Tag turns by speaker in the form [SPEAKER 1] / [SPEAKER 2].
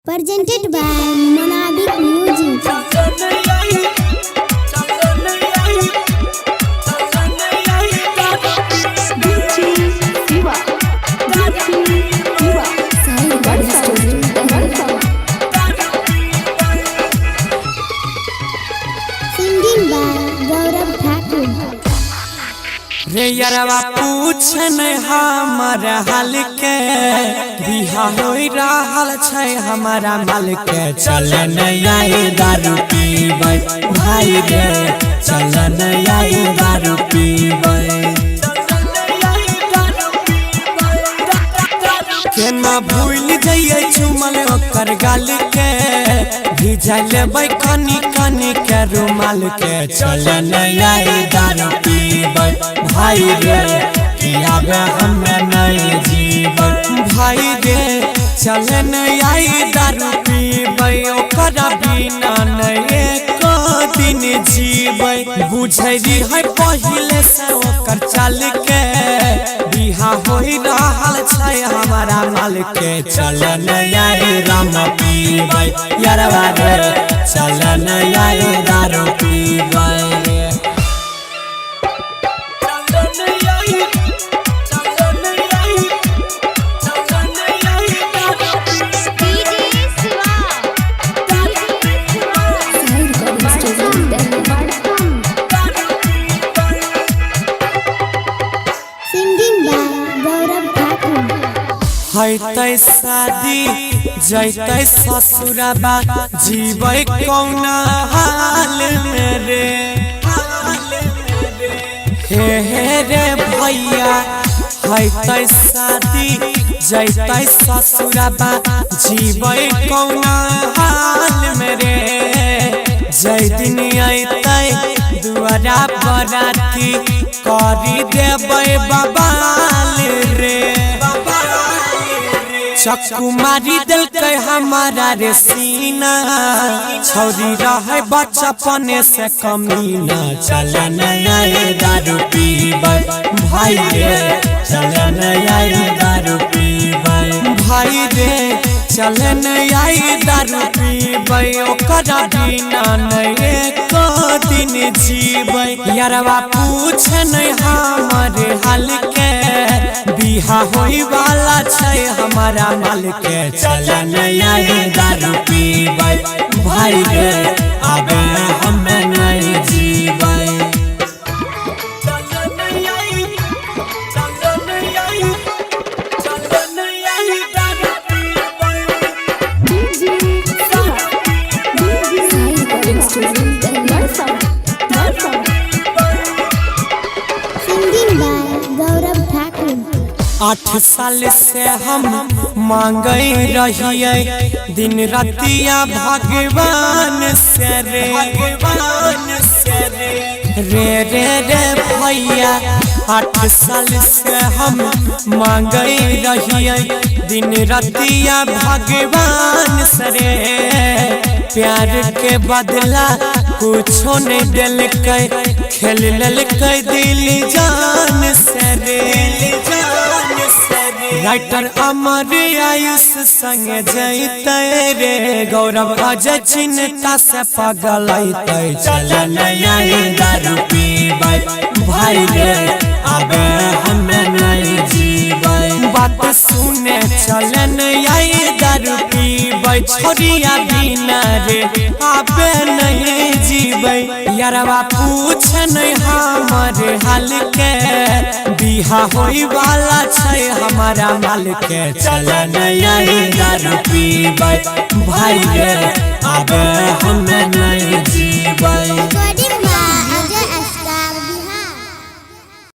[SPEAKER 1] presented by Monabic Music. Singing by Gaurav Thakur.
[SPEAKER 2] रे यारवा पूछन हमर हाल के बिहा होई रहल छै हमारा माल के चलन आई दारू पीबै भाई रे चलन आई दारू पीबै केना भूल जइए चुमल ओकर गाल के भिजा लेबै कनी कनी के रुमाल के चलन आई दारू पीबै भाई रे किया बे हमें नहीं जीबै भाई रे चलन आई दारू पीबै ओकरा बिना नहीं एको दिन जीबै बुझैली है पहिले से ओकर चाल के बिहा होई रहल छै हमारा माल के चलन आई राम पीबै यारवा रे चलन आई दारू पीबै है शादी जैते ससुरबा जीबै कौना हाल में रे हे रे भैया है शादी जैते ससुरबा जीबै कौना हाल में रे जै दिन अइतै दुआरा बराती करी देबै बबाल रे चक्कू मारी दिलकै हमारा रे सीना छौरी रहे बचपने से कमीना चलन आई दारू पीबै भाई रे चलन आई दारू पीबै भाई रे चलन आई दारू पीबै ओकरा बिना नहीं एको दिन जीबै यारवा पूछन हमर हाल के बिहा होई वाला छै हमारा माल के चलन आई दारू पीबै भाई रे आबे हमें नहीं जीबै
[SPEAKER 1] Singing by Gaurav Thakur.
[SPEAKER 2] 8 साल से हम मांगे रहिए दिन रातिया भगवान से रे रे रे रे भैया 8 साल से हम मांगे रहिए दिन रातिया भगवान से रे प्यार के बदला कुछो नहीं दिलकै खेल ललकै दिल जान से रे राइटर अमर आयुष संग जैते रे गौरव अजय चिंता से पागल अइतै चलन आई दारू पीबै भाई रे आबे हमें नहीं जीबै बात सुने चलन आई दारू पीबै छोरिया बिना रे आबे नहीं जीबै यारवा पूछन हमर हाल के बिहा होई वाला छै हमारा माल के चलन आई दारू पीबै भाई रे आबे